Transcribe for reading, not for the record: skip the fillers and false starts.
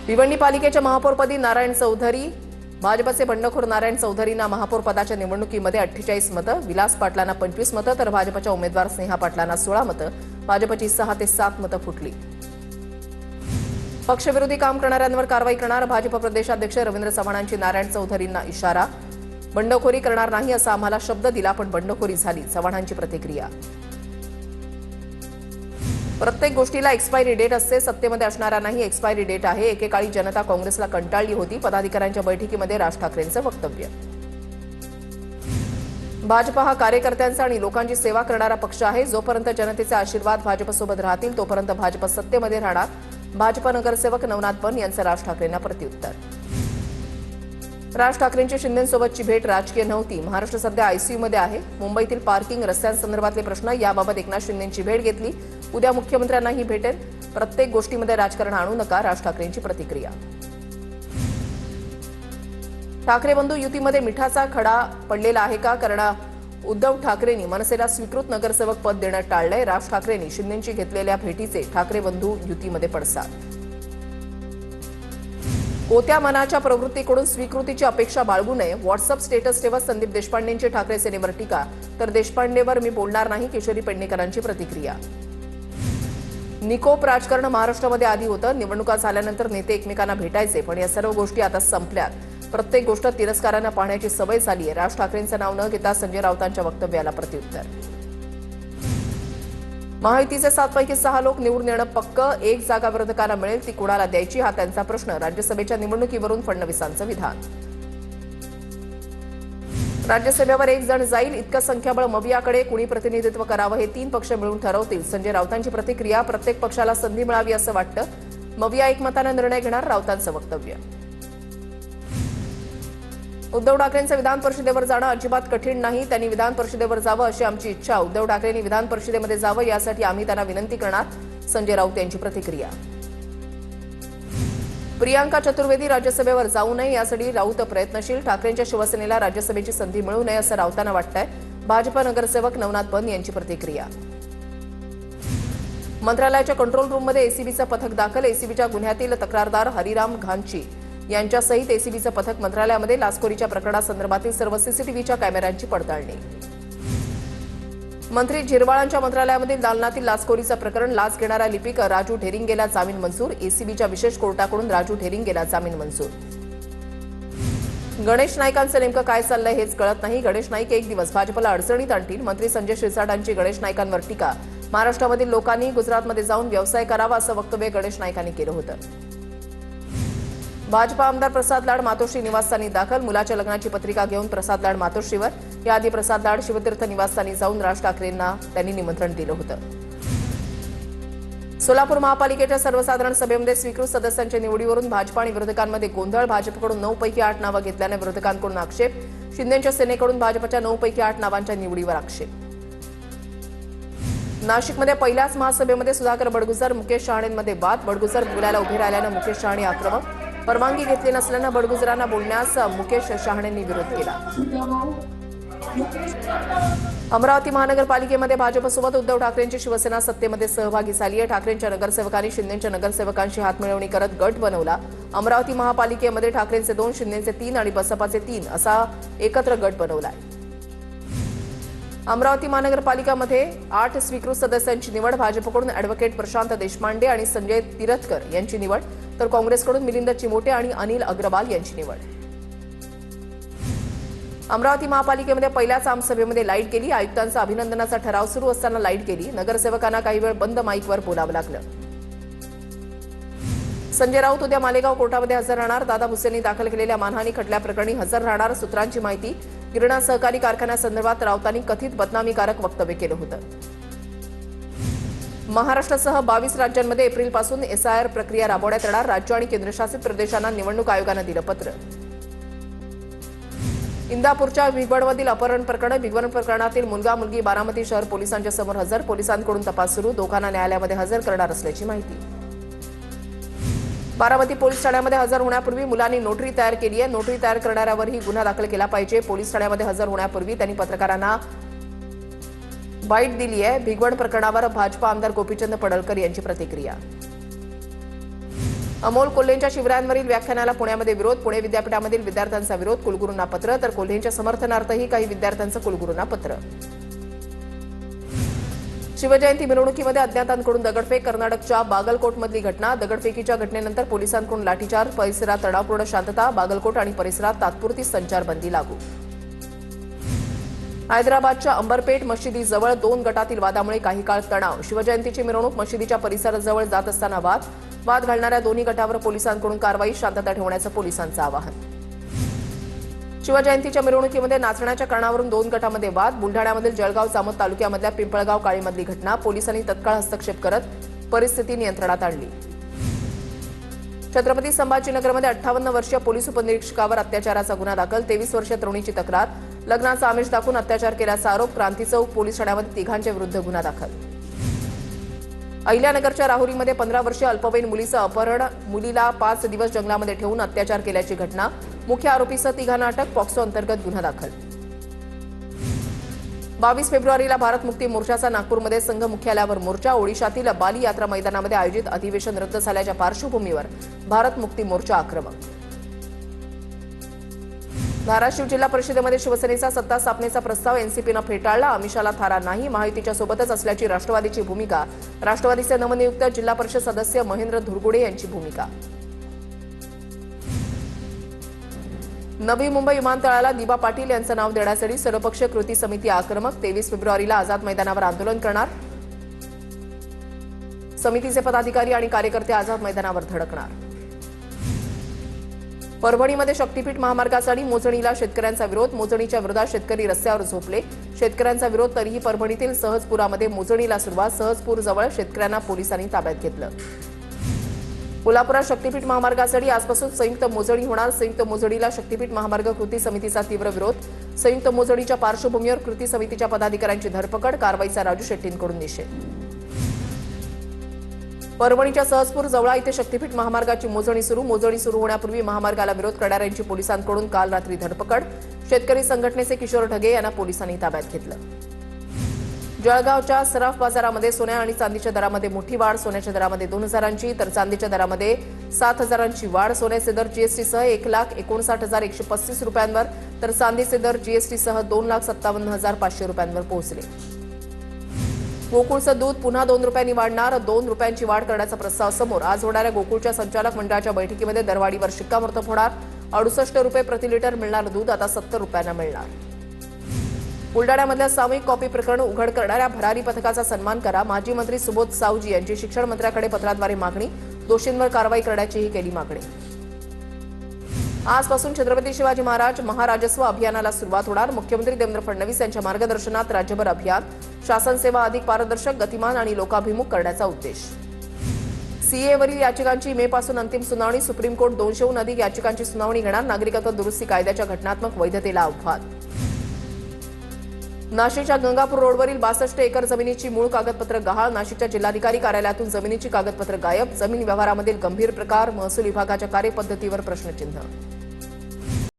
भिवंडी पालिकेच्या महापौरपदी नारायण चौधरी, भाजपचे बंडखोर नारायण चौधरींना महापौर पदाच्या निवडणुकीमध्ये 48 मतं, विलास पाटलांना 25 मतं तर भाजपच्या उमेदवार स्नेहा पाटलांना 16 मतं, भाजपची 6 ते 7 मतं फुटली. पक्षविरोधी काम करणाऱ्यांवर कारवाई करणार भाजप प्रदेशाध्यक्ष रवींद्र चव्हाणांची नारायण चौधरींना इशारा. बंडखोरी करणार नाही असा आम्हाला शब्द दिला पण बंडखोरी झाली, चव्हाणांची प्रतिक्रिया. प्रत्येक गोष्टीला एक्सपायरी डेट असते, सत्तेमध्ये असणारा नाही एक्सपायरी डेट आहे. एकेकाळी जनता काँग्रेसला कंटाळली होती. पदाधिकाऱ्यांच्या बैठकीमध्ये राज ठाकरेंचं वक्तव्य. भाजप हा कार्यकर्त्यांचा आणि लोकांची सेवा करणारा पक्ष आहे. जोपर्यंत जनतेचे आशीर्वाद भाजपसोबत राहतील तोपर्यंत भाजप सत्तेमध्ये राहणार. भाजप नगरसेवक नवनाथ बन यांचं राज ठाकरेंना प्रत्युत्तर. राज ठाकरेंची शिंदेंसोबतची भेट राजकीय नव्हती. महाराष्ट्र सध्या आयसीयूमध्ये आहे. मुंबईतील पार्किंग, रस्त्यांसंदर्भातले प्रश्न याबाबत एकनाथ शिंदेंची भेट घेतली. उद्या मुख्यमंत्र्यांनाही भेटेल. प्रत्येक गोष्टीमध्ये राजकारण आणू नका, राज ठाकरेंची प्रतिक्रिया. ठाकरे बंधू युतीमध्ये मिठाचा खडा पडलेला आहे का? कारण उद्धव ठाकरेंनी मनसेला स्वीकृत नगरसेवक पद देणं टाळलंय. राज ठाकरेंनी शिंदेंची घेतलेल्या भेटीचे ठाकरे बंधू युतीमध्ये पडसाद. कोत्या मनाच्या प्रवृत्तीकडून स्वीकृतीची अपेक्षा बाळगू नये. व्हॉट्सअप स्टेटस ठेवत संदीप देशपांडेंची ठाकरे सेनेवर टीका. तर देशपांडेवर मी बोलणार नाही, किशोरी पेडणेकरांची प्रतिक्रिया. निकोप राजकारण महाराष्ट्रामध्ये आधी होतं. निवडणुका झाल्यानंतर नेते एकमेकांना भेटायचे, पण या सर्व गोष्टी आता संपल्यात. प्रत्येक गोष्ट तिरस्कारानं पाहण्याची सवय झाली आहे. राज ठाकरेंचं नाव न घेता संजय राऊतांच्या वक्तव्याला प्रत्युत्तर. महायुतीचे 7 पैकी 6 लोक निवडून येणं पक्क. 1 जागा विरोधकांना मिळेल, ती कुणाला द्यायची हा त्यांचा प्रश्न. राज्यसभेच्या निवडणुकीवरून फडणवीसांचं विधान. राज्यसभेवर 1 जण जाईल इतकं संख्याबळ मवियाकडे. कुणी प्रतिनिधित्व करावं हे 3 पक्ष मिळून ठरवतील. संजय राऊतांची प्रतिक्रिया. प्रत्येक पक्षाला संधी मिळावी असं वाटतं. मविया एकमतानं निर्णय घेणार, राऊतांचं वक्तव्य. उद्धव ठाकरेंचं विधान परिषदेवर जाणं अजिबात कठीण नाही. त्यांनी विधान परिषदेवर जावं अशी आमची इच्छा. उद्धव ठाकरेंनी विधान परिषदेमध्ये जावं यासाठी आम्ही त्यांना विनंती करणार, संजय राऊत यांची प्रतिक्रिया. प्रियांका चतुर्वेदी राज्यसभेवर जाऊ नये यासाठी राऊत प्रयत्नशील. ठाकरेंच्या शिवसेनेला राज्यसभेची संधी मिळू नये असं राऊतांना वाटतंय. भाजप नगरसेवक नवनाथ बन यांची प्रतिक्रिया. मंत्रालयाच्या कंट्रोल रूममध्ये एसीबीचं पथक दाखल. एसीबीच्या गुन्ह्यातील तक्रारदार हरिराम घांची यांच्यासहित एसीबीचं पथक मंत्रालयामध्ये. लाचखोरीच्या प्रकरणासंदर्भातील सर्व सीसीटीव्हीच्या कॅमेऱ्यांची पडताळणी. मंत्री झिरवाळांच्या मंत्रालयामधील दालनातील लाचखोरीचं प्रकरण. लाच घेणारा लिपिक राजू ढेरिंगेला जामीन मंजूर. एसीबीच्या विशेष कोर्टाकडून राजू ढेरिंगेला जामीन मंजूर. गणेश नाईकांचं नेमकं काय चाललंय हेच कळत नाही. गणेश नाईक एक दिवस भाजपला अडचणीत आणतील. मंत्री संजय शिरसाटांची गणेश नाईकांवर टीका. महाराष्ट्रामधील लोकांनी गुजरातमध्ये जाऊन व्यवसाय करावा असं वक्तव्य गणेश नाईकांनी केलं होतं. भाजपा आमदार प्रसाद लाड मातोश्री निवासस्थानी दाखल. मुलाच्या लग्नाची पत्रिका घेऊन प्रसाद लाड मातोश्रीवर. याआधी प्रसाद लाड शिवतीर्थ निवासस्थानी जाऊन राज ठाकरेंना त्यांनी निमंत्रण दिलं होतं. सोलापूर महापालिकेच्या सर्वसाधारण सभेमध्ये स्वीकृत सदस्यांच्या निवडीवरून भाजप आणि विरोधकांमध्ये गोंधळ. भाजपकडून 9 पैकी 8 नावं घेतल्याने विरोधकांकडून आक्षेप. शिंदेच्या सेनेकडून भाजपच्या 9 पैकी 8 नावांच्या निवडीवर आक्षेप. नाशिकमध्ये पहिल्याच महासभेमध्ये सुधाकर बडगुजर मुकेश शहाणेंमध्ये वाद. बडगुजर बोलायला उभे राहिल्यानं मुकेश शहाणे आक्रमक. परवानगी घेतली नसल्यानं बडगुजरांना बोलण्यास मुकेश शहाणेंनी विरोध केला. अमरावती महानगरपालिकेमध्ये भाजपसोबत उद्धव ठाकरेंची शिवसेना सत्तेमध्ये सहभागी झाली आहे. ठाकरेंच्या नगरसेवकांनी शिंदेच्या नगरसेवकांशी हातमिळवणी करत गट बनवला. अमरावती महापालिकेमध्ये ठाकरेंचे 2, शिंदेचे 3 आणि बसपाचे 3 असा एकत्र गट बनवलाय. अमरावती महानगरपालिकामध्ये 8 स्वीकृत सदस्यांची निवड. भाजपकडून अॅडव्होकेट प्रशांत देशपांडे आणि संजय तिरथकर यांची निवड, तर काँग्रेसकडून मिलिंद चिमोटे आणि अनिल अग्रवाल यांची निवड. अमरावती महापालिकेमध्ये पहिल्याच आमसभेमध्ये लाईट गेली. आयुक्तांचा अभिनंदनाचा ठराव सुरू असताना लाईट गेली. नगरसेवकांना काही वेळ बंद माईकवर बोलावं लागलं. संजय राऊत उद्या मालेगाव कोर्टामध्ये हजर राहणार. दादा भुसेंनी दाखल केलेल्या मानहानी खटल्याप्रकरणी हजर राहणार. सूत्रांची माहिती. गिरणा सहकारी कारखान्यासंदर्भात राऊतांनी कथित बदनामीकारक वक्तव्य केलं होतं. महाराष्ट्रासह 22 राज्यांमध्ये एप्रिलपासून एसआयआर प्रक्रिया राबवण्यात येणार. राज्य आणि केंद्रशासित प्रदेशांना निवडणूक आयोगानं दिलं पत्र. इंदापूरच्या भिगवणमधील अपहरण प्रकरण. भिगवण प्रकरणातील मुलगा मुलगी बारामती शहर पोलिसांच्या समोर हजर. पोलिसांकडून तपास सुरू. दोघांना न्यायालयामध्ये हजर करणार असल्याची माहिती. बारामती पोलीस ठाण्यामध्ये हजर होण्यापूर्वी मुलांनी नोटरी तयार केली आहे. नोटरी तयार करणाऱ्यावरही गुन्हा दाखल केला पाहिजे. पोलीस ठाण्यामध्ये हजर होण्यापूर्वी त्यांनी पत्रकारांना बाईट दिली आहे. भिगवण प्रकरणावर भाजपा आमदार गोपीचंद पडळकर यांची प्रतिक्रिया. अमोल कोल्हेंच्या शिवरायांवरील व्याख्यानाला पुण्यामध्ये विरोध. पुणे विद्यापीठामधील विद्यार्थ्यांचा विरोध. कुलगुरूंना पत्र. तर कोल्हेंच्या समर्थनार्थही काही विद्यार्थ्यांचं कुलगुरूंना पत्र. शिवजयंती मिरवणुकीमध्ये अज्ञातांकडून दगडफेक. कर्नाटकच्या बागलकोटमधली घटना. दगडफेकीच्या घटनेनंतर पोलिसांकडून लाठीचार्ज. परिसरात तणावपूर्ण शांतता. बागलकोट आणि परिसरात तात्पुरती संचारबंदी लागू. हैदराबादच्या अंबरपेठ मशिदीजवळ 2 गटातील वादामुळे काही काळ तणाव. शिवजयंतीची मिरवणूक मशिदीच्या परिसराजवळ जात असताना वाद घालणाऱ्या दोन्ही गटावर पोलिसांकडून कारवाई. शांतता ठेवण्याचं पोलिसांचं आवाहन. शिवजयंतीच्या मिरवणुकीमध्ये नाचण्याच्या कारणावरून 2 गटामध्ये वाद. बुलढाण्यामधील जळगाव जामोद तालुक्यामधल्या पिंपळगाव काळीमधली घटना. पोलिसांनी तत्काळ हस्तक्षेप करत परिस्थिती नियंत्रणात आणली. छत्रपती संभाजीनगरमध्ये 58 वर्षीय पोलीस उपनिरीक्षकावर अत्याचाराचा गुन्हा दाखल. 23 वर्षीय तरुणीची तक्रार. लग्नाचा आमिष दाखवून अत्याचार केल्याचा आरोप. क्रांती चौक पोलीस ठाण्यामध्ये तिघांच्या विरुद्ध गुन्हा दाखल. अहिल्यानगरच्या राहुरीमध्ये 15 वर्षीय अल्पवयीन मुलीचं अपहरण. मुलीला 5 दिवस जंगलामध्ये ठेवून अत्याचार केल्याची घटना. मुख्य आरोपीसह तिघांना अटक. पॉक्सो अंतर्गत गुन्हा दाखल. 22 फेब्रुवारीला भारत मुक्ती मोर्चाचा नागपूरमध्ये संघ मुख्यालयावर मोर्चा. ओडिशातील बाली यात्रा मैदानामध्ये आयोजित अधिवेशन रद्द झाल्याच्या पार्श्वभूमीवर भारत मुक्ती मोर्चा आक्रमक. धाराशिव जिल्हा परिषदेमध्ये शिवसेनेचा सत्ता स्थापनेचा प्रस्ताव एनसीपीनं फेटाळला. आमिषाला थारा नाही. महायुतीच्या सोबतच असल्याची राष्ट्रवादीची भूमिका. राष्ट्रवादीचे नवनियुक्त जिल्हा परिषद सदस्य महेंद्र धुरगुडे यांची भूमिका. नवी मुंबई विमानतळाला दिबा पाटील यांचं नाव देण्यासाठी सर्वपक्षीय कृती समिती आक्रमक. 23 फेब्रुवारीला आझाद मैदानावर आंदोलन करणार. समितीचे पदाधिकारी आणि कार्यकर्ते आझाद मैदानावर धडकणार. परभणीमध्ये शक्तीपीठ महामार्गासाठी मोजणीला शेतकऱ्यांचा विरोध. मोजणीच्या विरोधात शेतकरी रस्त्यावर झोपले. शेतकऱ्यांचा विरोध तरीही परभणीतील सहजपुरामध्ये मोजणीला सुरुवात. सहजपूरजवळ शेतकऱ्यांना पोलिसांनी ताब्यात घेतलं. कोल्हापुरात शक्तीपीठ महामार्गासाठी आजपासून संयुक्त मोजणी होणार. संयुक्त मोजणीला शक्तीपीठ महामार्ग कृती समितीचा तीव्र विरोध. संयुक्त मोजणीच्या पार्श्वभूमीवर कृती समितीच्या पदाधिकाऱ्यांची धरपकड. कारवाईचा राजू शेट्टींकडून निषेध. परभणीच्या सहजपूर जवळा इथे शक्तीपीठ महामार्गाची मोजणी सुरू होण्यापूर्वी महामार्गाला विरोध करणाऱ्यांची पोलिसांकडून काल रात्री धरपकड. शेतकरी संघटनेचे किशोर ढगे यांना पोलिसांनी ताब्यात घेतलं. जळगावच्या सराफ बाजारामध्ये सोन्या आणि चांदीच्या दरामध्ये मोठी वाढ. सोन्याच्या दरामध्ये 2,000ची तर चांदीच्या दरामध्ये 7,000ची वाढ. सोन्याचे दर जीएसटीसह 1,59,135 रुपयांवर तर चांदीचे दर जीएसटीसह 2,57,500 रुपयांवर पोहोचले. गोकुळचं दूध पुन्हा 2 रुपयांनी वाढणार. 2 रुपयांची वाढ करण्याचा प्रस्ताव समोर. आज होणाऱ्या गोकुळच्या संचालक मंडळाच्या बैठकीमध्ये दरवाढीवर शिक्कामोर्तब होणार. 68 रुपये प्रति लिटर मिळणारं दूध आता 70 रुपयांना मिळणार. बुलडाण्यामधल्या सामूहिक कॉपी प्रकरण उघड करणाऱ्या भरारी पथकाचा सन्मान करा. माजी मंत्री सुबोध सावजी यांची शिक्षण मंत्र्याकडे पत्राद्वारे मागणी. दोषींवर कारवाई करण्याचीही केली मागणी. आजपासून छत्रपती शिवाजी महाराज महाराजस्व अभियानाला सुरुवात होणार. मुख्यमंत्री देवेंद्र फडणवीस यांच्या मार्गदर्शनात राज्यभर अभियान. शासन सेवा अधिक पारदर्शक, गतिमान आणि लोकाभिमुख करण्याचा उद्देश. सीएवरील याचिकांची मे पासून अंतिम सुनावणी. सुप्रीम कोर्ट 200हून अधिक याचिकांची सुनावणी घेणार. नागरिकत्व दुरुस्ती कायद्याच्या घटनात्मक वैधतेला आव्हान. नाशिकच्या गंगापूर रोडवरील 62 एकर जमिनीची मूळ कागदपत्र गहाळ. नाशिकच्या जिल्हाधिकारी कार्यालयातून जमिनीची कागदपत्र गायब. जमीन व्यवहारामधील गंभीर प्रकार. महसूल विभागाच्या कार्यपद्धतीवर प्रश्नचिन्ह.